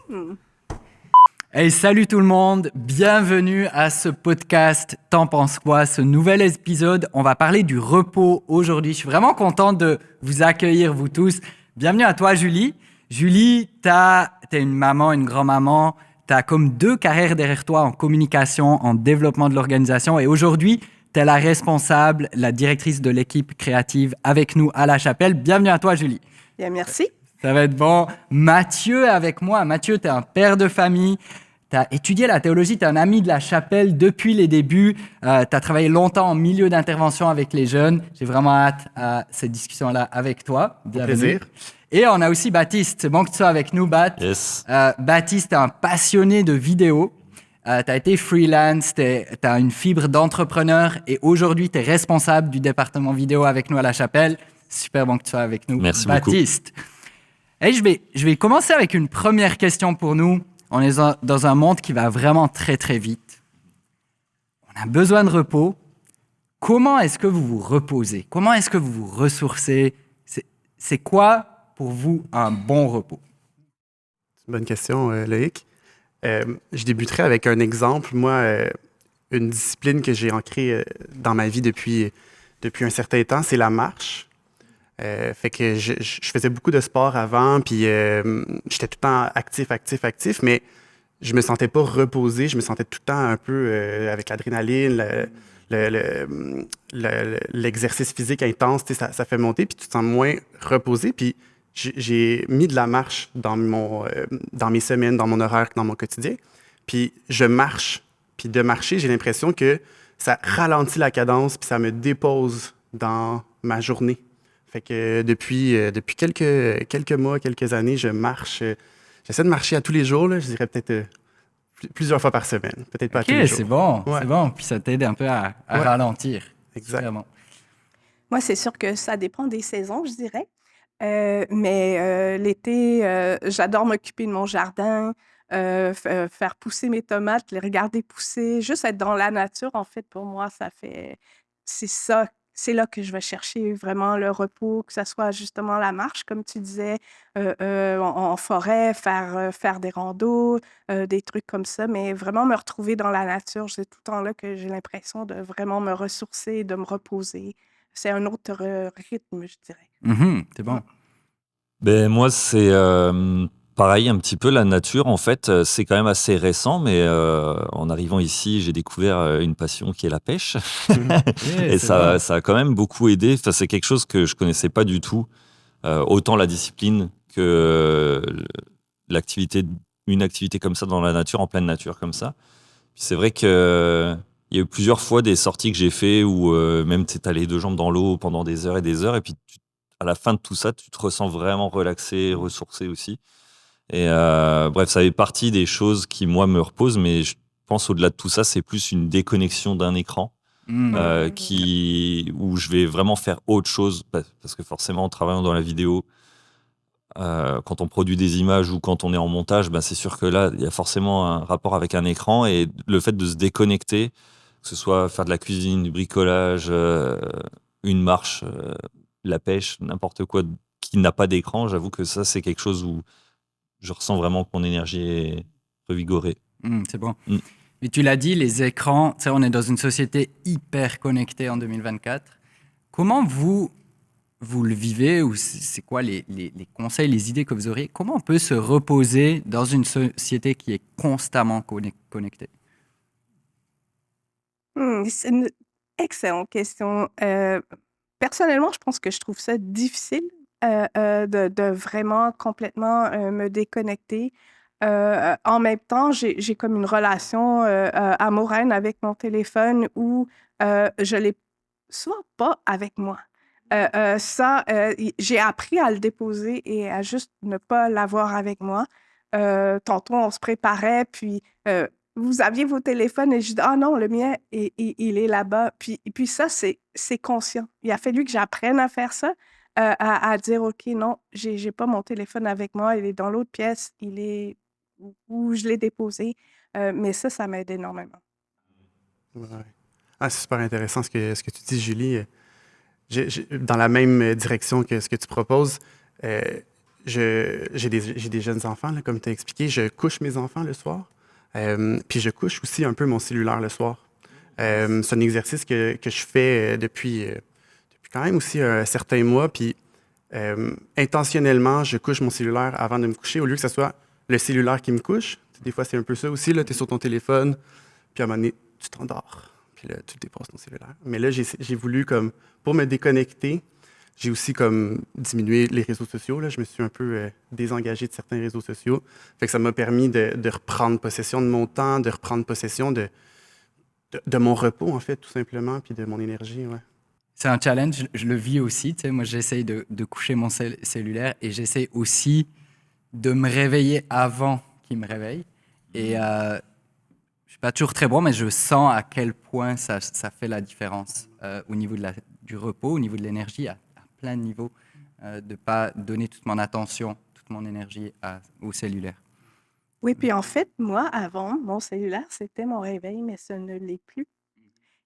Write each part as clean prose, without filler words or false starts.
Hmm. Hey, salut tout le monde, bienvenue à ce podcast T'en penses quoi, ce nouvel épisode. On va parler du repos aujourd'hui. Je suis vraiment content de vous accueillir, vous tous. Bienvenue à toi, Julie. Julie, t'es une maman, une grand-maman. T'as comme 2 carrières derrière toi en communication, en développement de l'organisation. Et aujourd'hui, t'es la responsable, la directrice de l'équipe créative avec nous à La Chapelle. Bienvenue à toi, Julie. Bien, merci. Ça va être bon. Mathieu est avec moi. Mathieu, tu es un père de famille. Tu as étudié la théologie, tu es un ami de La Chapelle depuis les débuts. Tu as travaillé longtemps en milieu d'intervention avec les jeunes. J'ai vraiment hâte à cette discussion-là avec toi. Bienvenue. Plaisir. Et on a aussi Baptiste. C'est bon que tu sois avec nous, Bat. Yes. Baptiste est un passionné de vidéo. Tu as été freelance, tu as une fibre d'entrepreneur et aujourd'hui, tu es responsable du département vidéo avec nous à La Chapelle. Super bon que tu sois avec nous, Merci Baptiste. Et je vais commencer avec une première question pour nous. On est dans un monde qui va vraiment très, très vite. On a besoin de repos. Comment est-ce que vous vous reposez? Comment est-ce que vous vous ressourcez? C'est quoi pour vous un bon repos? C'est une bonne question, Loïc. Je débuterai avec un exemple. Moi, une discipline que j'ai ancrée dans ma vie depuis un certain temps, c'est la marche. Fait que je faisais beaucoup de sport avant, puis j'étais tout le temps actif, mais je me sentais pas reposé. Je me sentais tout le temps un peu avec l'adrénaline, l'exercice physique intense, tu sais, ça fait monter, puis tu te sens moins reposé. Puis j'ai mis de la marche dans mes semaines, dans mon horaire, dans mon quotidien. Puis je marche. Puis de marcher, j'ai l'impression que ça ralentit la cadence, puis ça me dépose dans ma journée. Fait que depuis quelques mois, quelques années, je marche. J'essaie de marcher à tous les jours, là, je dirais peut-être plusieurs fois par semaine. Peut-être pas à tous les jours. C'est bon, Ouais. c'est bon. Puis ça t'aide un peu à Ouais. ralentir. Exact. Vraiment. Moi, c'est sûr que ça dépend des saisons, je dirais. Mais l'été, j'adore m'occuper de mon jardin, faire pousser mes tomates, les regarder pousser, juste être dans la nature, en fait, pour moi, c'est ça, c'est là que je vais chercher vraiment le repos, que ça soit justement la marche, comme tu disais, en forêt, faire des randos, des trucs comme ça, mais vraiment me retrouver dans la nature. C'est tout le temps là que j'ai l'impression de vraiment me ressourcer, de me reposer. C'est un autre rythme, je dirais. C'est bon. Ben moi, c'est pareil, un petit peu la nature. En fait, c'est quand même assez récent, mais en arrivant ici, j'ai découvert une passion qui est la pêche. Et ça a quand même beaucoup aidé. Enfin, c'est quelque chose que je connaissais pas du tout. Autant la discipline que l'activité, une activité comme ça dans la nature, en pleine nature comme ça. Puis c'est vrai que il y a eu plusieurs fois des sorties que j'ai fait où même tu es allé 2 jambes dans l'eau pendant des heures, et puis à la fin de tout ça, tu te ressens vraiment relaxé, ressourcé aussi. Et bref, ça fait partie des choses qui, moi, me reposent, mais je pense au-delà de tout ça, c'est plus une déconnexion d'un écran où je vais vraiment faire autre chose, parce que forcément, en travaillant dans la vidéo, quand on produit des images ou quand on est en montage, c'est sûr que là, il y a forcément un rapport avec un écran, et le fait de se déconnecter, que ce soit faire de la cuisine, du bricolage, une marche, la pêche, n'importe quoi qui n'a pas d'écran, j'avoue que ça, c'est quelque chose où je ressens vraiment que mon énergie est revigorée. C'est bon. Mais tu l'as dit, les écrans, tu sais, on est dans une société hyper connectée en 2024. Comment vous le vivez, ou c'est quoi les conseils, les idées que vous auriez? Comment on peut se reposer dans une société qui est constamment connectée? C'est une excellente question. Personnellement, je pense que je trouve ça difficile, de vraiment complètement, me déconnecter. En même temps, j'ai comme une relation, amoureuse avec mon téléphone où, je l'ai souvent pas avec moi. J'ai appris à le déposer et à juste ne pas l'avoir avec moi. Tantôt, on se préparait, puis, vous aviez vos téléphones et je dis: «Ah non, le mien, il est là-bas». Puis ça, c'est conscient. Il a fallu que j'apprenne à faire ça, à dire: «OK, non, j'ai pas mon téléphone avec moi, il est dans l'autre pièce, il est où je l'ai déposé». Mais ça m'aide énormément. Ouais. Ah, c'est super intéressant ce que tu dis, Julie. Dans la même direction que ce que tu proposes, j'ai des jeunes enfants, là, comme tu as expliqué. Je couche mes enfants le soir. Puis je couche aussi un peu mon cellulaire le soir. C'est un exercice que je fais depuis quand même aussi un certain mois. Puis intentionnellement, je couche mon cellulaire avant de me coucher au lieu que ce soit le cellulaire qui me couche. Tu sais, des fois, c'est un peu ça aussi. Tu es sur ton téléphone, puis à un moment donné, tu t'endors. Puis là, tu dépasses ton cellulaire. Mais là, j'ai voulu, comme, pour me déconnecter, j'ai aussi comme diminué les réseaux sociaux. Là. Je me suis un peu désengagé de certains réseaux sociaux. Fait que ça m'a permis de reprendre possession de mon temps, de reprendre possession de mon repos, en fait, tout simplement, puis de mon énergie. Ouais. C'est un challenge, je le vis aussi. Tu sais, moi, j'essaye de coucher mon cellulaire et j'essaye aussi de me réveiller avant qu'il me réveille. Et je suis pas toujours très bon, mais je sens à quel point ça fait la différence au niveau du repos, au niveau de l'énergie, à plein de niveaux, de pas donner toute mon attention, toute mon énergie au cellulaire. Oui, puis en fait, moi, avant, mon cellulaire, c'était mon réveil, mais ce ne l'est plus.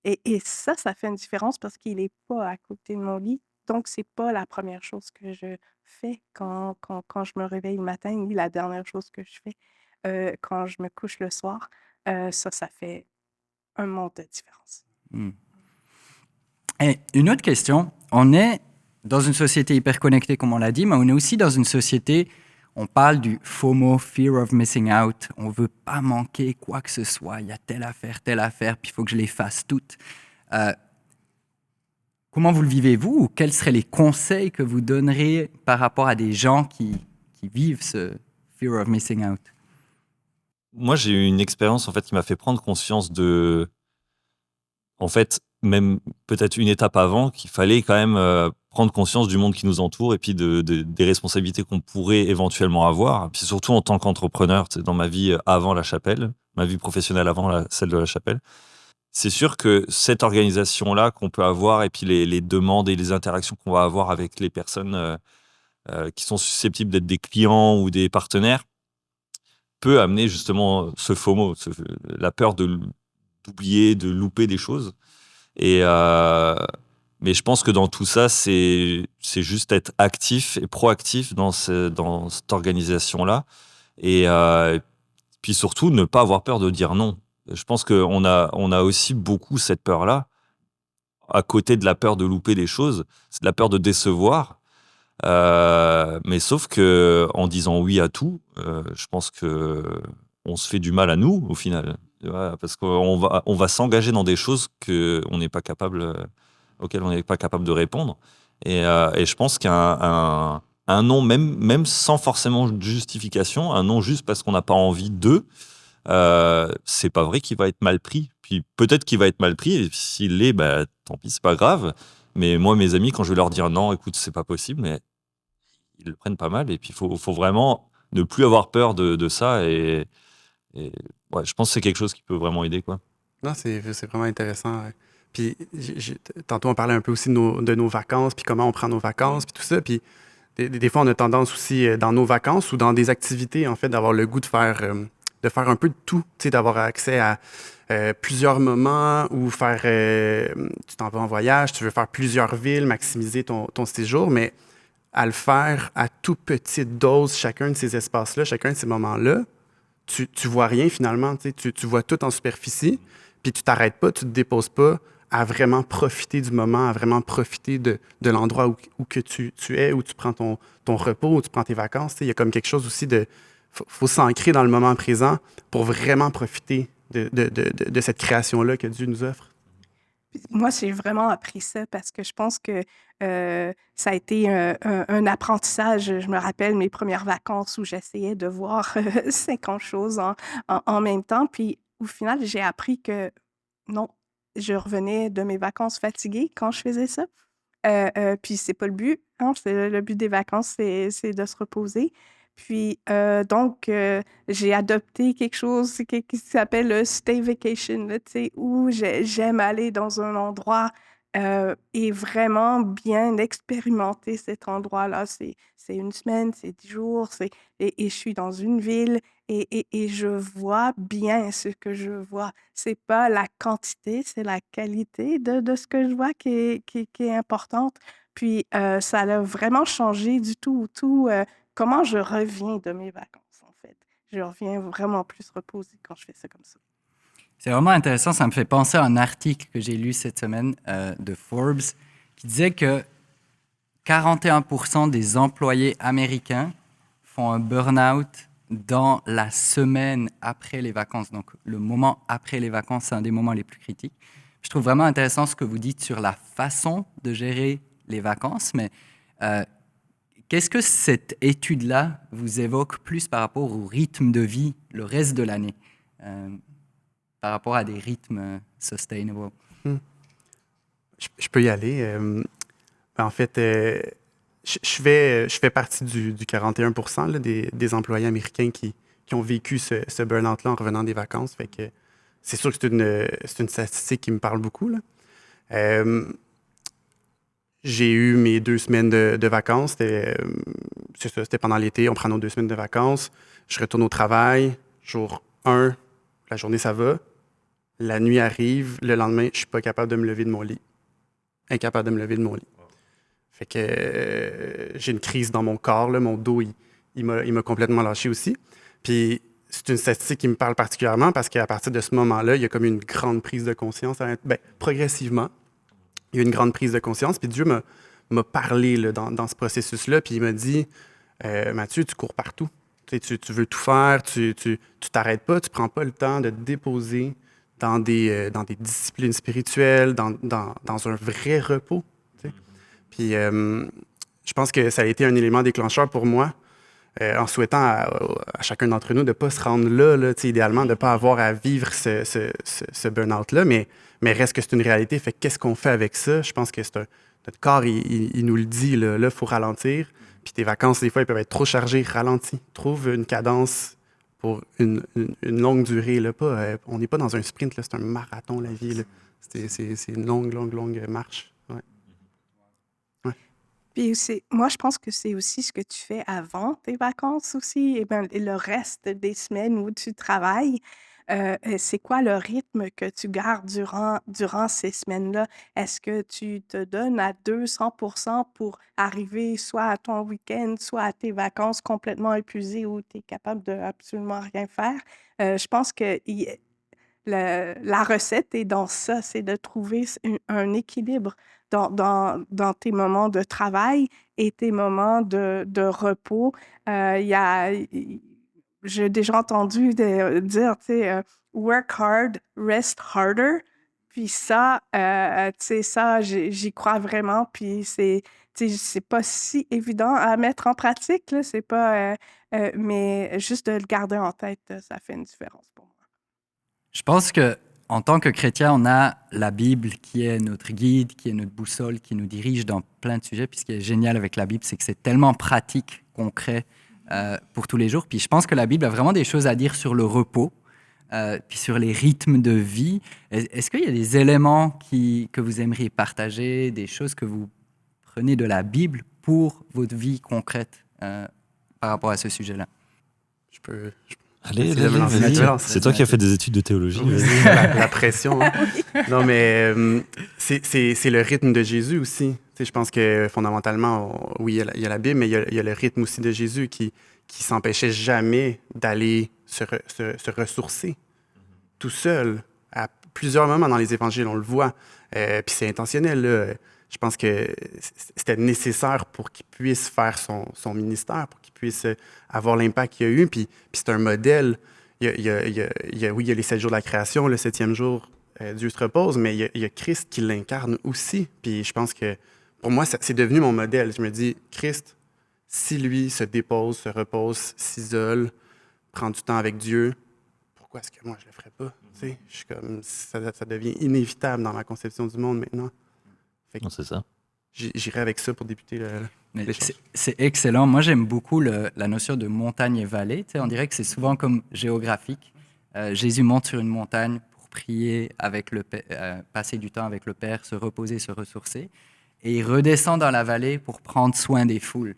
Et ça fait une différence parce qu'il n'est pas à côté de mon lit. Donc, c'est pas la première chose que je fais quand je me réveille le matin, ni la dernière chose que je fais quand je me couche le soir. Ça fait un monde de différence. Hmm. Et une autre question, on est dans une société hyper connectée, comme on l'a dit, mais on est aussi dans une société, on parle du FOMO, Fear of Missing Out. On ne veut pas manquer quoi que ce soit. Il y a telle affaire, puis il faut que je les fasse toutes. Comment vous le vivez-vous ou quels seraient les conseils que vous donneriez par rapport à des gens qui vivent ce Fear of Missing Out? Moi, j'ai eu une expérience en fait qui m'a fait prendre conscience de, en fait, même peut-être une étape avant, qu'il fallait quand même prendre conscience du monde qui nous entoure et puis des responsabilités qu'on pourrait éventuellement avoir. Puis surtout en tant qu'entrepreneur, tu sais, dans ma vie avant la chapelle, ma vie professionnelle avant celle de la chapelle. C'est sûr que cette organisation-là qu'on peut avoir et puis les demandes et les interactions qu'on va avoir avec les personnes qui sont susceptibles d'être des clients ou des partenaires peut amener justement ce FOMO, la peur d'oublier, de louper des choses. Mais je pense que dans tout ça, c'est juste être actif et proactif dans cette organisation-là. Et puis surtout, ne pas avoir peur de dire non. Je pense qu'on a aussi beaucoup cette peur-là, à côté de la peur de louper des choses, c'est de la peur de décevoir. Mais sauf que en disant oui à tout, je pense que on se fait du mal à nous au final. Tu vois, parce qu'on va s'engager dans des choses auxquelles on n'est pas capable de répondre. Et je pense qu'un non, même sans forcément de justification, un non juste parce qu'on n'a pas envie d'eux, c'est pas vrai qu'il va être mal pris. Puis peut-être qu'il va être mal pris, et s'il l'est, bah, tant pis, c'est pas grave. Mais moi, mes amis, quand je vais leur dire non, écoute, c'est pas possible, mais ils le prennent pas mal. Et puis, il faut vraiment ne plus avoir peur de ça. Et ouais, je pense que c'est quelque chose qui peut vraiment aider, quoi. Non, c'est vraiment intéressant. Ouais. Puis tantôt, on parlait un peu aussi de nos vacances, puis comment on prend nos vacances, puis tout ça. Puis des fois, on a tendance aussi, dans nos vacances ou dans des activités, en fait, d'avoir le goût de faire un peu de tout, tu sais, d'avoir accès à plusieurs moments ou faire, tu t'en vas en voyage, tu veux faire plusieurs villes, maximiser ton séjour, mais à le faire à toute petite dose, chacun de ces espaces-là, chacun de ces moments-là, tu vois rien finalement, tu sais, tu vois tout en superficie, puis tu t'arrêtes pas, tu te déposes pas à vraiment profiter du moment, à vraiment profiter de l'endroit où que tu es, où tu prends ton repos, où tu prends tes vacances. Tu sais, il y a comme quelque chose aussi de... faut s'ancrer dans le moment présent pour vraiment profiter de cette création-là que Dieu nous offre. Moi, j'ai vraiment appris ça parce que je pense que ça a été un apprentissage. Je me rappelle mes premières vacances où j'essayais de voir 50 choses en même temps. Puis au final, j'ai appris que non, je revenais de mes vacances fatiguée quand je faisais ça. Puis c'est pas le but, hein, le but des vacances, c'est de se reposer. Puis donc j'ai adopté quelque chose qui s'appelle le stay vacation, là, tu sais, où j'aime aller dans un endroit et vraiment bien expérimenter cet endroit-là. C'est une semaine, c'est 10 jours, et je suis dans une ville et je vois bien ce que je vois. C'est pas la quantité, c'est la qualité de ce que je vois qui est importante. Puis ça a vraiment changé du tout au tout comment je reviens de mes vacances, en fait. Je reviens vraiment plus reposée quand je fais ça comme ça. C'est vraiment intéressant, ça me fait penser à un article que j'ai lu cette semaine de Forbes qui disait que 41% des employés américains font un burn-out dans la semaine après les vacances. Donc, le moment après les vacances, c'est un des moments les plus critiques. Je trouve vraiment intéressant ce que vous dites sur la façon de gérer les vacances, mais qu'est-ce que cette étude-là vous évoque plus par rapport au rythme de vie le reste de l'année, par rapport à des rythmes sustainable? Je peux y aller. En fait, je fais partie du 41% là, des employés américains qui ont vécu ce burn-out-là en revenant des vacances. Fait que c'est sûr que c'est une statistique qui me parle beaucoup, là. J'ai eu mes 2 semaines de vacances. C'est ça, c'était pendant l'été. On prend nos 2 semaines de vacances. Je retourne au travail. Jour 1, la journée, ça va. La nuit arrive. Le lendemain, je ne suis pas capable de me lever de mon lit. Incapable de me lever de mon lit. Fait que j'ai une crise dans mon corps. Là. Mon dos, il m'a complètement lâché aussi. Puis c'est une statistique qui me parle particulièrement parce qu'à partir de ce moment-là, il y a comme une grande prise de conscience. Progressivement, il y a une grande prise de conscience. Puis Dieu m'a parlé là, dans ce processus-là. Puis il m'a dit, Mathieu, tu cours partout. Tu veux tout faire. Tu t'arrêtes pas. Tu prends pas le temps de te déposer dans des disciplines spirituelles, dans un vrai repos. Puis je pense que ça a été un élément déclencheur pour moi, en souhaitant à chacun d'entre nous de ne pas se rendre là idéalement, de ne pas avoir à vivre ce burn-out-là, mais reste que c'est une réalité. Fait qu'est-ce qu'on fait avec ça? Je pense que notre corps, il nous le dit, là, il faut ralentir. Puis tes vacances, des fois, ils peuvent être trop chargés, ralentis. Trouve une cadence pour une longue durée. Là, on n'est pas dans un sprint, là, c'est un marathon, la vie. Là. C'est une longue marche. Ouais. Puis moi, je pense que c'est aussi ce que tu fais avant tes vacances aussi, et le reste des semaines où tu travailles. C'est quoi le rythme que tu gardes durant ces semaines-là? Est-ce que tu te donnes à 200% pour arriver soit à ton week-end, soit à tes vacances complètement épuisé où tu es capable de absolument rien faire? Je pense que la recette est dans ça, c'est de trouver un équilibre dans tes moments de travail et tes moments de repos. J'ai déjà entendu dire, tu sais, work hard, rest harder. Puis ça, tu sais, ça, j'y crois vraiment. Puis tu sais, c'est pas si évident à mettre en pratique, là. C'est pas, mais juste de le garder en tête, ça fait une différence pour moi. Je pense que en tant que chrétien, on a la Bible qui est notre guide, qui est notre boussole, qui nous dirige dans plein de sujets. Puis ce qui est génial avec la Bible, c'est que c'est tellement pratique, concret pour tous les jours. Puis je pense que la Bible a vraiment des choses à dire sur le repos, puis sur les rythmes de vie. Est-ce qu'il y a des éléments que vous aimeriez partager, des choses que vous prenez de la Bible pour votre vie concrète par rapport à ce sujet-là? Allez, vas-y. C'est toi qui as fait des études de théologie. La pression. Hein. Non, mais c'est le rythme de Jésus aussi. Tu sais, je pense que fondamentalement, oui, il y a la Bible, mais il y a le rythme aussi de Jésus qui s'empêchait jamais d'aller se ressourcer tout seul. À plusieurs moments dans les évangiles, on le voit. Puis c'est intentionnel, là. Je pense que c'était nécessaire pour qu'il puisse faire son ministère, pour qu'il puisse avoir l'impact qu'il a eu. Puis c'est un modèle. Oui, il y a les 7 jours de la création, le 7e jour, Dieu se repose, mais il y a Christ qui l'incarne aussi. Puis je pense que pour moi, c'est devenu mon modèle. Je me dis, Christ, si lui se dépose, se repose, s'isole, prend du temps avec Dieu, pourquoi est-ce que moi je le ferais pas? Tu sais, je suis comme, ça devient inévitable dans ma conception du monde maintenant. Non, c'est ça. J'irai avec ça pour débuter l'échange. C'est excellent. Moi, j'aime beaucoup la notion de montagne et vallée. Tu sais, on dirait que c'est souvent comme géographique. Jésus monte sur une montagne pour prier avec passer du temps avec le Père, se reposer, se ressourcer. Et il redescend dans la vallée pour prendre soin des foules.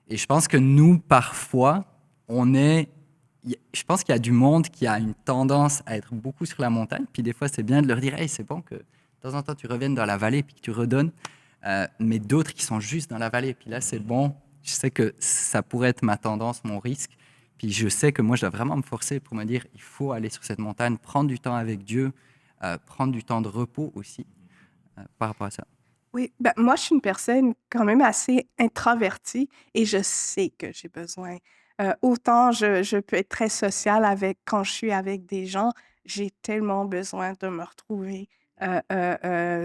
Et je pense que nous, parfois, je pense qu'il y a du monde qui a une tendance à être beaucoup sur la montagne. Puis des fois, c'est bien de leur dire « Hey, c'est bon que de temps en temps, tu reviennes dans la vallée puis que tu redonnes. » Mais d'autres qui sont juste dans la vallée. Puis là, c'est bon, Je sais que ça pourrait être ma tendance, mon risque. Puis je sais que moi, je dois vraiment me forcer pour me dire, il faut aller sur cette montagne, prendre du temps avec Dieu, prendre du temps de repos aussi par rapport à ça. Oui, ben, moi, je suis une personne quand même assez introvertie et je sais que j'ai besoin. Autant je peux être très sociale quand je suis avec des gens, j'ai tellement besoin de me retrouver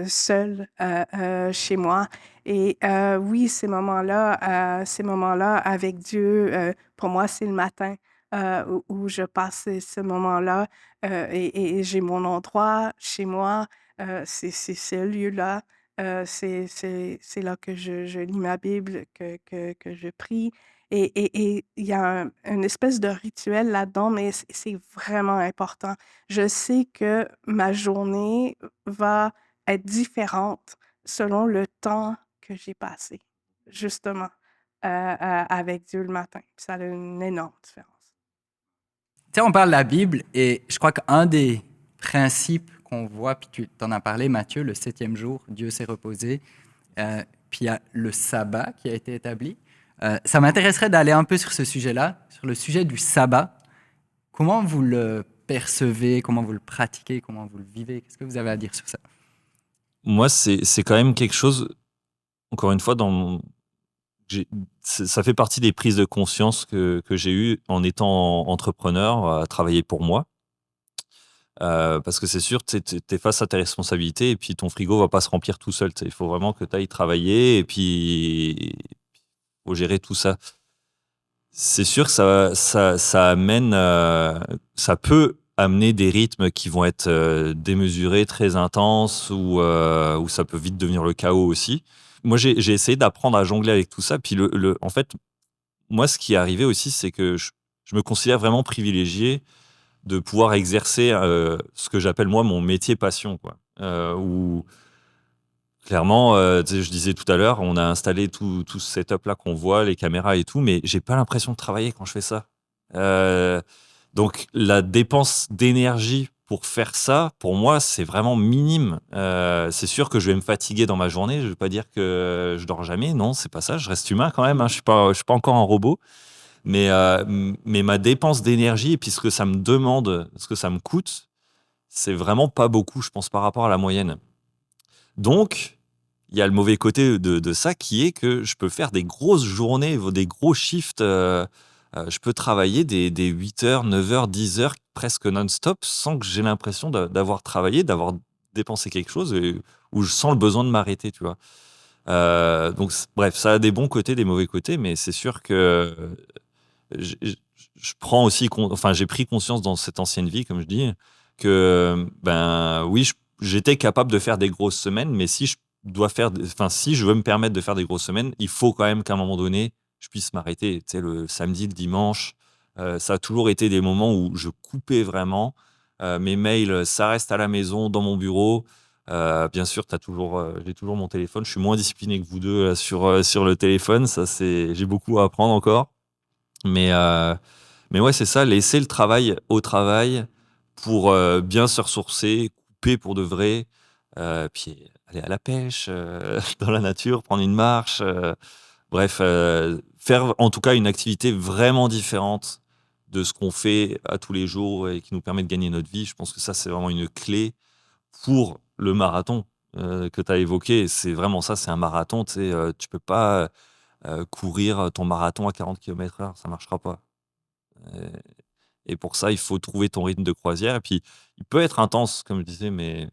seule chez moi. Et oui, ces moments-là avec Dieu, pour moi, c'est le matin où je passe ce moment-là et j'ai mon endroit chez moi. C'est ce lieu-là. C'est là que je lis ma Bible, que je prie et il y a une espèce de rituel là-dedans, mais c'est vraiment important. Je sais que ma journée va être différente selon le temps que j'ai passé, justement, avec Dieu le matin. Ça a une énorme différence. Tu sais, on parle de la Bible et je crois qu'un des principes qu'on voit, puis tu t'en as parlé, Matthieu, le 7e jour, Dieu s'est reposé, puis il y a le sabbat qui a été établi. Ça m'intéresserait d'aller un peu sur ce sujet-là, sur le sujet du sabbat. Comment vous le percevez, comment vous le pratiquez, comment vous le vivez? Qu'est-ce que vous avez à dire sur ça? Moi, c'est quand même quelque chose, encore une fois, ça fait partie des prises de conscience que j'ai eues en étant entrepreneur, à travailler pour moi. Parce que c'est sûr, tu es face à tes responsabilités et puis ton frigo va pas se remplir tout seul. Il faut vraiment que tu ailles travailler et puis faut gérer tout ça. C'est sûr que ça amène, ça peut amener des rythmes qui vont être démesurés, très intenses, ou où ça peut vite devenir le chaos aussi. Moi, j'ai essayé d'apprendre à jongler avec tout ça. Puis en fait, moi, ce qui est arrivé aussi, c'est que je me considère vraiment privilégié de pouvoir exercer ce que j'appelle moi mon métier passion, quoi. Où clairement, tu sais, je disais tout à l'heure, on a installé tout ce setup-là qu'on voit, les caméras et tout, mais j'ai pas l'impression de travailler quand je fais ça. Donc la dépense d'énergie pour faire ça, pour moi, c'est vraiment minime. C'est sûr que je vais me fatiguer dans ma journée. Je vais pas dire que je dors jamais. Non, c'est pas ça. Je reste humain quand même, hein. Je suis pas encore un robot. Mais ma dépense d'énergie et puis ce que ça me demande, ce que ça me coûte, c'est vraiment pas beaucoup, je pense, par rapport à la moyenne. Donc, il y a le mauvais côté de ça qui est que je peux faire des grosses journées, des gros shifts. Je peux travailler des 8 heures, 9 heures, 10 heures presque non-stop sans que j'ai l'impression d'avoir travaillé, d'avoir dépensé quelque chose où je sens le besoin de m'arrêter, tu vois. Donc, bref, ça a des bons côtés, des mauvais côtés, mais c'est sûr que je, je- je prends aussi, enfin, j'ai pris conscience dans cette ancienne vie, comme je dis, que, ben oui, j'étais capable de faire des grosses semaines, mais si je dois enfin, si je veux me permettre de faire des grosses semaines, il faut quand même qu'à un moment donné, je puisse m'arrêter. Tu sais, le samedi, le dimanche, ça a toujours été des moments où je coupais vraiment. Mes mails, ça reste à la maison, dans mon bureau. Bien sûr, j'ai toujours mon téléphone. Je suis moins discipliné que vous deux sur le téléphone. J'ai beaucoup à apprendre encore. Mais, euh, mais ouais, c'est ça, laisser le travail au travail pour bien se ressourcer, couper pour de vrai, puis aller à la pêche, dans la nature, prendre une marche, bref, faire en tout cas une activité vraiment différente de ce qu'on fait à tous les jours et qui nous permet de gagner notre vie. Je pense que ça, c'est vraiment une clé pour le marathon que tu as évoqué. C'est vraiment ça, c'est un marathon. Tu sais, tu peux pas courir ton marathon à 40 km/h, ça marchera pas. Euh, Et pour ça, il faut trouver ton rythme de croisière. Et puis, il peut être intense, comme je disais, mais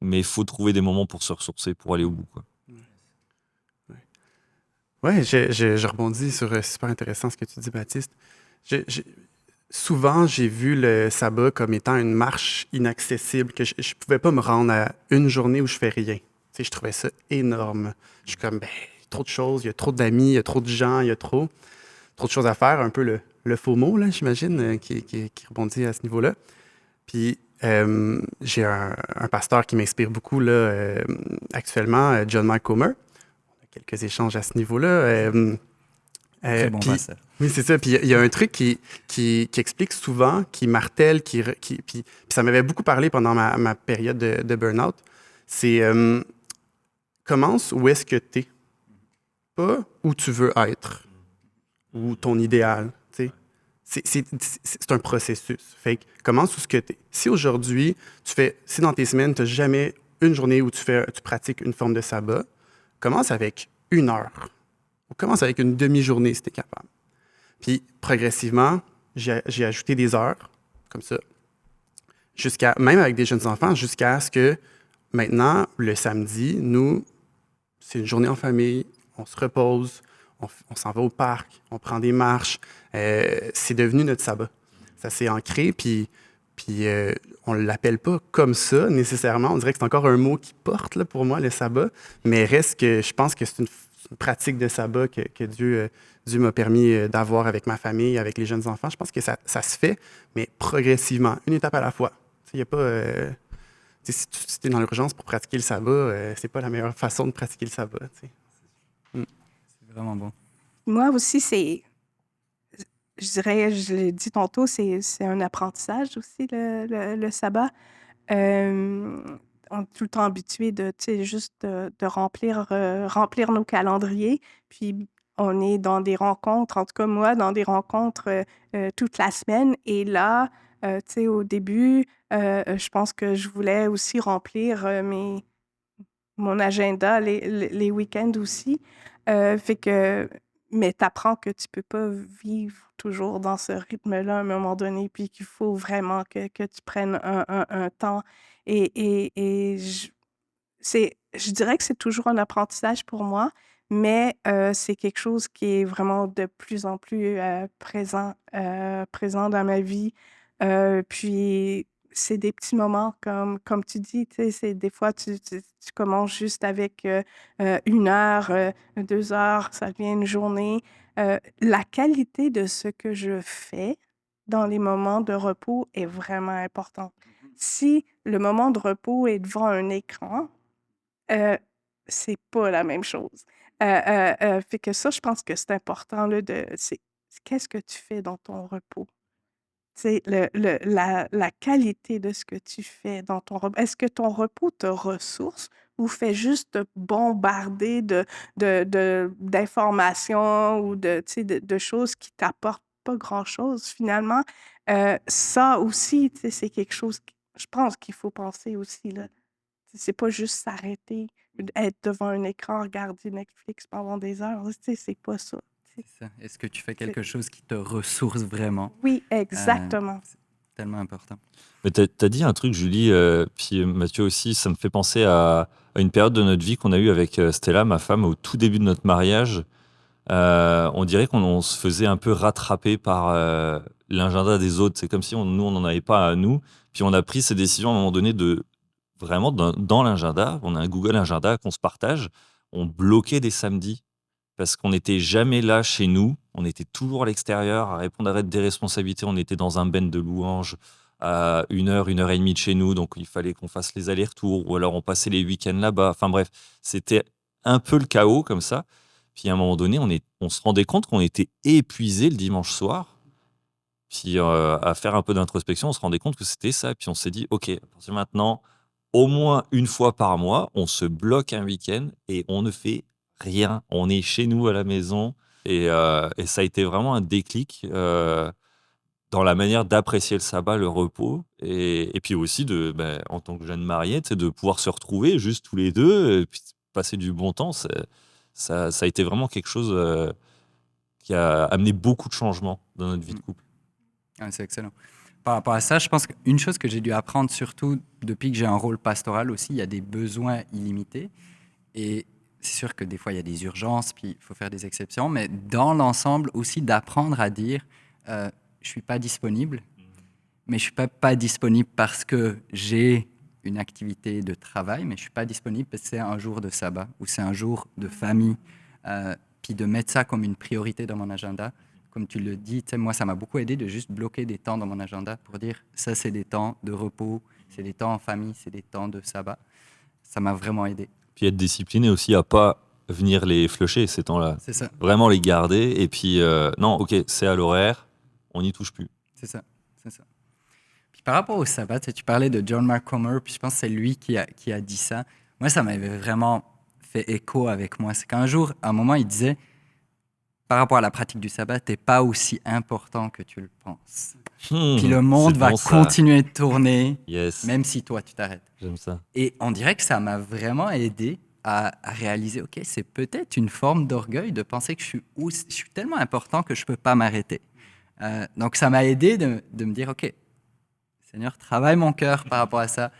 il faut trouver des moments pour se ressourcer, pour aller au bout, quoi. Ouais, je rebondis sur super intéressant ce que tu dis, Baptiste. Souvent, j'ai vu le sabbat comme étant une marche inaccessible, que je ne pouvais pas me rendre à une journée où je fais rien. Tu sais, je trouvais ça énorme. Je suis comme, ben, trop de choses, il y a trop d'amis, il y a trop de gens, il y a trop de choses à faire. Un peu le FOMO, là, j'imagine, qui rebondit à ce niveau-là. Puis, j'ai un pasteur qui m'inspire beaucoup là, actuellement, John Mark Comer. On a quelques échanges à ce niveau-là. Très bon Puis, pasteur. oui, c'est ça. Puis il y a un truc qui explique souvent, qui martèle, puis ça m'avait beaucoup parlé pendant ma période de burn-out. C'est commence où est-ce que tu es, pas où tu veux être. ou ton idéal. Tu sais. C'est un processus. Fait que commence où ce que tu es. Si aujourd'hui, si dans tes semaines, tu n'as jamais une journée où tu pratiques une forme de sabbat, commence avec 1 heure. Ou commence avec une demi-journée si tu es capable. Puis progressivement, j'ai ajouté des heures, comme ça, même avec des jeunes enfants, jusqu'à ce que maintenant, le samedi, nous, c'est une journée en famille, on se repose, on s'en va au parc, on prend des marches. C'est devenu notre sabbat. Ça s'est ancré, puis on ne l'appelle pas comme ça nécessairement. On dirait que c'est encore un mot qui porte là, pour moi, le sabbat, mais reste que je pense que c'est une pratique de sabbat que Dieu m'a permis d'avoir avec ma famille, avec les jeunes enfants. Je pense que ça se fait, mais progressivement, une étape à la fois. Il n'y a pas... si tu es dans l'urgence pour pratiquer le sabbat, c'est pas la meilleure façon de pratiquer le sabbat. C'est vraiment bon. Moi aussi, je dirais, je l'ai dit tantôt, c'est un apprentissage aussi, le sabbat. On est tout le temps habitué juste de remplir nos calendriers. Puis, on est dans des rencontres, en tout cas moi, dans des rencontres toute la semaine. Et là, au début, je pense que je voulais aussi remplir mon agenda, les week-ends aussi. Fait que, mais t'apprends que tu peux pas vivre toujours dans ce rythme-là à un moment donné, puis qu'il faut vraiment que tu prennes un temps. Et je dirais que c'est toujours un apprentissage pour moi, mais c'est quelque chose qui est vraiment de plus en plus présent dans ma vie. Puis c'est des petits moments comme tu dis, tu sais, c'est des fois tu commences juste avec 1 heure, 2 heures, ça devient une journée. La qualité de ce que je fais dans les moments de repos est vraiment importante. Si le moment de repos est devant un écran, c'est pas la même chose. Fait que ça, je pense que c'est important là, c'est qu'est-ce que tu fais dans ton repos? Tu sais, la qualité de ce que tu fais dans ton repos. Est-ce que ton repos te ressource ou fait juste te bombarder d'informations ou tu sais, de choses qui t'apportent pas grand-chose finalement? Ça aussi, tu sais, c'est quelque chose je pense qu'il faut penser aussi, là. C'est pas juste s'arrêter, être devant un écran, regarder Netflix pendant des heures, tu sais, c'est pas ça, tu sais. C'est ça. Est-ce que tu fais C'est quelque chose qui te ressource vraiment? Oui, Euh, exactement. c'est tellement important. Mais t'as dit un truc, Julie, puis Mathieu aussi, ça me fait penser à une période de notre vie qu'on a eue avec Stella, ma femme, au tout début de notre mariage. On dirait qu'on se faisait un peu rattraper par l'agenda des autres. C'est comme si nous, on n'en avait pas à nous. Puis on a pris ces décisions à un moment donné vraiment dans l'agenda. On a un Google Agenda qu'on se partage. On bloquait des samedis parce qu'on n'était jamais là chez nous. On était toujours à l'extérieur à répondre à des responsabilités. On était dans un band de louanges à 1 heure et demie de chez nous. Donc il fallait qu'on fasse les allers-retours ou alors on passait les week-ends là-bas. Enfin bref, c'était un peu le chaos comme ça. Puis à un moment donné, on se rendait compte qu'on était épuisé le dimanche soir. Puis à faire un peu d'introspection, on se rendait compte que c'était ça. Puis on s'est dit, OK, à partir de maintenant, au moins une fois par mois, on se bloque un week-end et on ne fait rien. On est chez nous à la maison. Et ça a été vraiment un déclic dans la manière d'apprécier le sabbat, le repos. Et puis aussi, en tant que jeune marié, de pouvoir se retrouver juste tous les deux et puis passer du bon temps. Ça a été vraiment quelque chose qui a amené beaucoup de changements dans notre vie de couple. Ah, c'est excellent. Par rapport à ça, je pense qu'une chose que j'ai dû apprendre, surtout depuis que j'ai un rôle pastoral aussi, il y a des besoins illimités. Et c'est sûr que des fois, il y a des urgences, puis il faut faire des exceptions. Mais dans l'ensemble aussi, d'apprendre à dire je ne suis pas disponible, mais je ne suis pas disponible parce que j'ai une activité de travail, mais je ne suis pas disponible parce que c'est un jour de sabbat ou c'est un jour de famille. Puis de mettre ça comme une priorité dans mon agenda. Comme tu le dis, moi, ça m'a beaucoup aidé de juste bloquer des temps dans mon agenda pour dire ça, c'est des temps de repos, c'est des temps en famille, c'est des temps de sabbat. Ça m'a vraiment aidé. Puis être discipliné aussi à pas venir les flusher ces temps-là. C'est ça. Vraiment les garder. Et puis, non, OK, c'est à l'horaire, on n'y touche plus. C'est ça, c'est ça. Puis par rapport au sabbat, tu parlais de John Mark Comer, puis je pense que c'est lui qui a dit ça. Moi, ça m'avait vraiment fait écho avec moi. C'est qu'un jour, à un moment, il disait par rapport à la pratique du sabbat, n'est pas aussi important que tu le penses. Puis le monde c'est va bon, ça. continuer de tourner, Yes, même si toi, tu t'arrêtes. j'aime ça. Et on dirait que ça m'a vraiment aidé à réaliser, OK, c'est peut-être une forme d'orgueil de penser que je suis tellement important que je ne peux pas m'arrêter. Donc ça m'a aidé de me dire, OK, Seigneur, travaille mon cœur par rapport à ça.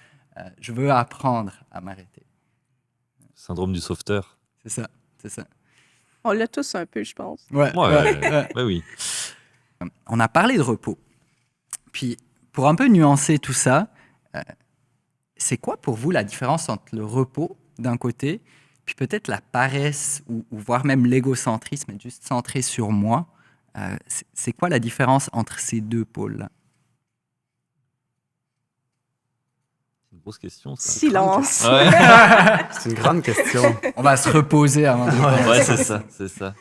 Je veux apprendre à m'arrêter. Syndrome du sauveteur. C'est ça, c'est ça. On l'a tous un peu, je pense. Ouais, Ouais, oui. On a parlé de repos. Puis, pour un peu nuancer tout ça, c'est quoi pour vous la différence entre le repos d'un côté, puis peut-être la paresse ou voire même l'égocentrisme, être juste centré sur moi? C'est quoi la différence entre ces deux pôles-là? C'est une grosse question, ça. Silence. Ouais, C'est une grande question. On va se reposer avant de répondre. ouais, c'est ça, c'est ça.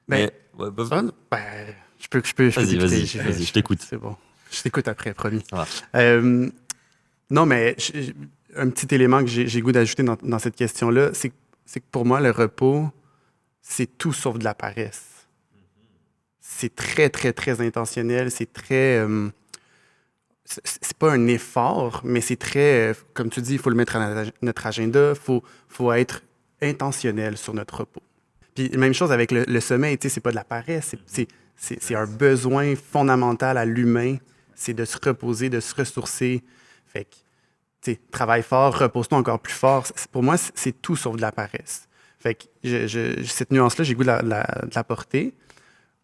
Mais- ouais, bah, Ça, ben, je peux Vas-y, t'écouter. vas-y, je t'écoute. C'est bon. Je t'écoute après, promis. Ça marche. Non, mais un petit élément que j'ai goût d'ajouter dans cette question-là, c'est que pour moi, le repos, c'est tout sauf de la paresse. C'est très, très, très intentionnel. C'est très... c'est pas un effort, mais c'est très... comme tu dis, il faut le mettre à notre agenda. Faut être intentionnel sur notre repos. Puis même chose avec le sommeil, tu sais, c'est pas de la paresse. C'est un besoin fondamental à l'humain. C'est de se reposer, de se ressourcer. Fait que, tu sais, travaille fort, repose-toi encore plus fort. Pour moi, c'est tout sauf de la paresse. Fait que cette nuance-là, j'ai goût de la porter.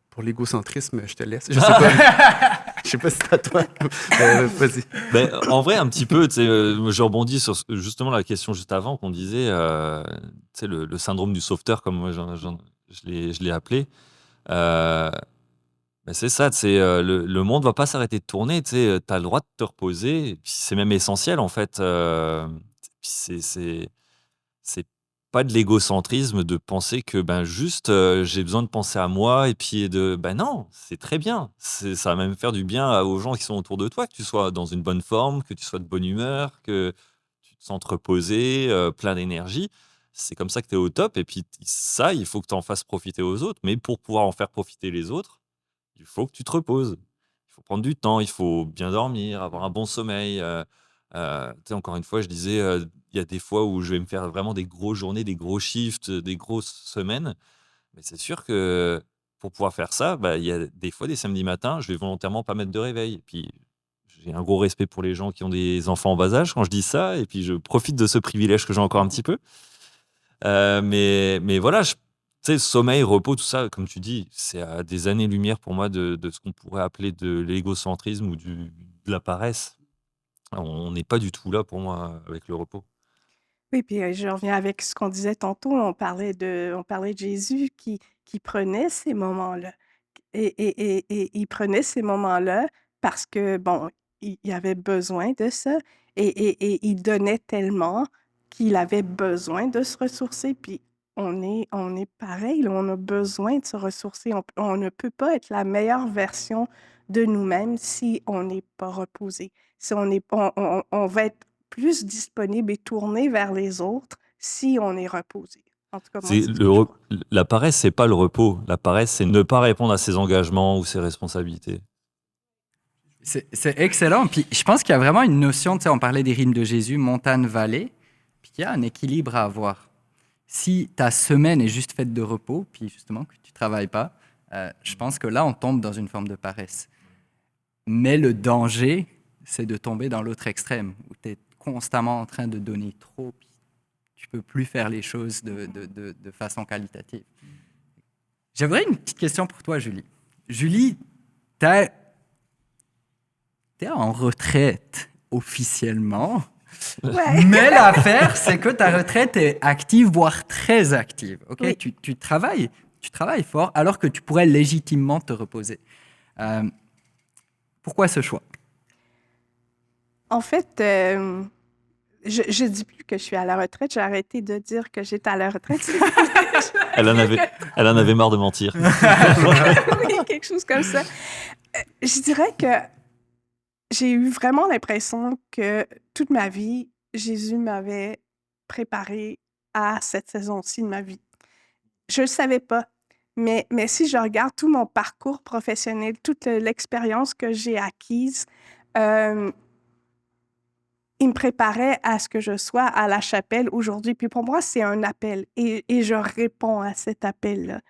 Pour l'égocentrisme, je te laisse. Je sais pas. Je sais pas si c'est à toi. Vas-y. Ben, en vrai, un petit peu, tu sais, je rebondis sur justement la question juste avant qu'on disait, tu sais, le syndrome du sauveteur, comme moi je l'ai appelé. Ben, c'est ça, tu sais, le monde va pas s'arrêter de tourner, tu sais, tu as le droit de te reposer, et puis c'est même essentiel en fait. Puis c'est pas de l'égocentrisme de penser que ben juste j'ai besoin de penser à moi et puis ben non, c'est très bien. Ça va même faire du bien aux gens qui sont autour de toi, que tu sois dans une bonne forme, que tu sois de bonne humeur, que tu te sentes reposé, plein d'énergie. C'est comme ça que tu es au top. Et puis ça, il faut que tu en fasses profiter aux autres. Mais pour pouvoir en faire profiter les autres, il faut que tu te reposes. Il faut prendre du temps, il faut bien dormir, avoir un bon sommeil. Tu sais, encore une fois, je disais, il y a des fois où je vais me faire vraiment des grosses journées, des gros shifts, des grosses semaines. Mais c'est sûr que pour pouvoir faire ça, bah, il y a des fois, des samedis matins, je vais volontairement pas mettre de réveil. Et puis, j'ai un gros respect pour les gens qui ont des enfants en bas âge quand je dis ça. Et puis, je profite de ce privilège que j'ai encore un petit peu. Mais voilà, tu sais, sommeil, repos, tout ça, comme tu dis, c'est à des années-lumière pour moi de ce qu'on pourrait appeler de l'égocentrisme ou de la paresse. On n'est pas du tout là pour moi avec le repos. Oui, puis je reviens avec ce qu'on disait tantôt. On parlait de Jésus qui prenait ces moments-là. Et il prenait ces moments-là parce que, bon, il avait besoin de ça. Et il donnait tellement qu'il avait besoin de se ressourcer. Puis on est pareil, là, on a besoin de se ressourcer. On ne peut pas être la meilleure version de nous-mêmes si on n'est pas reposé. Si on va être plus disponible et tourné vers les autres si on est reposé. En tout cas, moi, C'est c'est ce que je vois. la paresse, c'est pas le repos. La paresse, c'est ne pas répondre à ses engagements ou ses responsabilités. C'est excellent. Puis je pense qu'il y a vraiment une notion, tu sais, on parlait des rimes de Jésus, montagne-vallée, puis qu'il y a un équilibre à avoir. Si ta semaine est juste faite de repos, puis justement que tu travailles pas, je pense que là, on tombe dans une forme de paresse. Mais le danger, c'est de tomber dans l'autre extrême, où tu es constamment en train de donner trop, puis tu peux plus faire les choses de façon qualitative. J'avais une petite question pour toi, Julie. Julie, t'es en retraite officiellement, Ouais. mais l'affaire, c'est que ta retraite est active, voire très active. Ok, Oui. tu travailles fort, alors que tu pourrais légitimement te reposer. Pourquoi ce choix? En fait, je ne dis plus que je suis à la retraite. J'ai arrêté de dire que j'étais à la retraite. Elle en avait marre de mentir. Oui, quelque chose comme ça. Je dirais que j'ai eu vraiment l'impression que toute ma vie, Jésus m'avait préparé à cette saison-ci de ma vie. Je ne le savais pas, Mais si je regarde tout mon parcours professionnel, toute l'expérience que j'ai acquise, il me préparait à ce que je sois à la chapelle aujourd'hui. Puis pour moi, c'est un appel et je réponds à cet appel-là.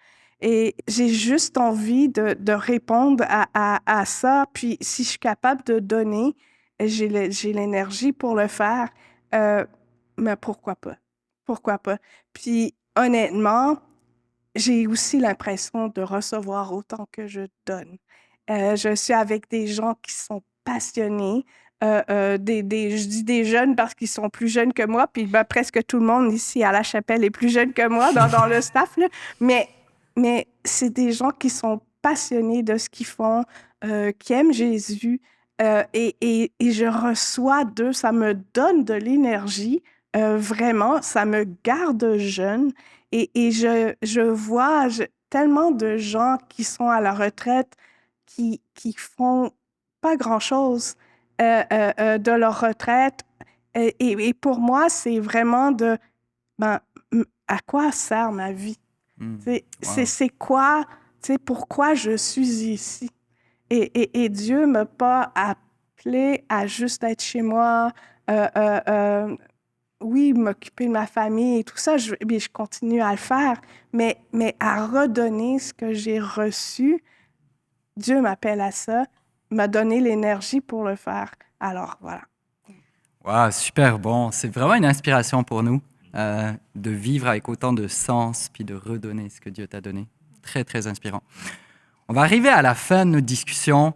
Et j'ai juste envie de répondre à ça. Puis si je suis capable de donner, j'ai l'énergie pour le faire, mais pourquoi pas? Pourquoi pas? Puis honnêtement, j'ai aussi l'impression de recevoir autant que je donne. Je suis avec des gens qui sont passionnés, je dis des jeunes parce qu'ils sont plus jeunes que moi, puis ben, presque tout le monde ici à la chapelle est plus jeune que moi dans le staff, là. Mais c'est des gens qui sont passionnés de ce qu'ils font, qui aiment Jésus, et je reçois d'eux, ça me donne de l'énergie, vraiment, ça me garde jeune. Et je vois tellement de gens qui sont à la retraite qui font pas grand-chose de leur retraite. Et pour moi, c'est vraiment ben, à quoi sert ma vie? C'est quoi, pourquoi je suis ici? Et Dieu m'a pas appelé à juste être chez moi, oui, m'occuper de ma famille et tout ça, je continue à le faire, mais à redonner ce que j'ai reçu, Dieu m'appelle à ça, m'a donné l'énergie pour le faire. Alors, voilà. Wow, super bon. C'est vraiment une inspiration pour nous de vivre avec autant de sens puis de redonner ce que Dieu t'a donné. Très, très inspirant. On va arriver à la fin de notre discussion.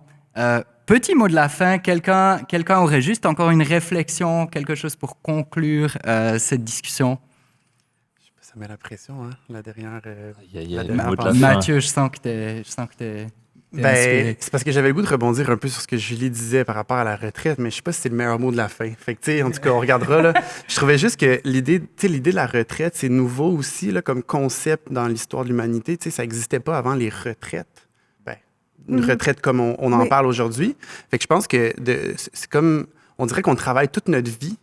Petit mot de la fin, quelqu'un aurait juste encore une réflexion, quelque chose pour conclure cette discussion? Ça met la pression, hein, la dernière. Il y a la le dernière mot de la pensée. fin. Mathieu, je sens que t'es inspiré. C'est parce que j'avais le goût de rebondir un peu sur ce que Julie disait par rapport à la retraite, mais je sais pas si c'est le meilleur mot de la fin. Fait que, tu sais, en tout cas, on regardera, là. Je trouvais juste que l'idée de la retraite, c'est nouveau aussi, là, comme concept dans l'histoire de l'humanité. Tu sais, ça n'existait pas avant les retraites. Une retraite comme on en Oui. parle aujourd'hui. Fait que je pense que c'est comme, on dirait qu'on travaille toute notre vie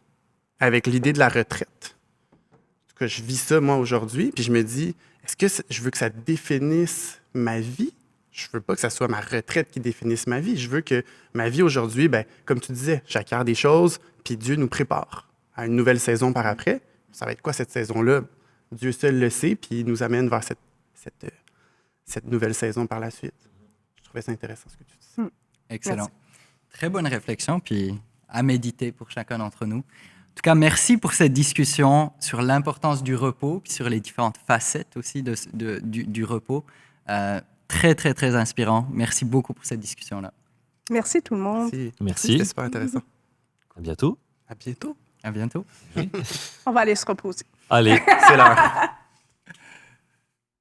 avec l'idée de la retraite. En tout cas, je vis ça, moi, aujourd'hui, puis je me dis, est-ce que je veux que ça définisse ma vie? Je veux pas que ça soit ma retraite qui définisse ma vie. Je veux que ma vie aujourd'hui, comme tu disais, j'acquiers des choses, puis Dieu nous prépare à une nouvelle saison par après. Ça va être quoi cette saison-là? Dieu seul le sait, puis il nous amène vers cette nouvelle saison par la suite. Je trouvais ça intéressant ce que tu dis. Excellent. Merci. Très bonne réflexion, puis à méditer pour chacun d'entre nous. En tout cas, merci pour cette discussion sur l'importance du repos, puis sur les différentes facettes aussi du repos. Très, très, très inspirant. Merci beaucoup pour cette discussion-là. Merci tout le monde. Merci. C'était super intéressant. À bientôt. À bientôt. À bientôt. On va aller se reposer. Allez. C'est l'heure.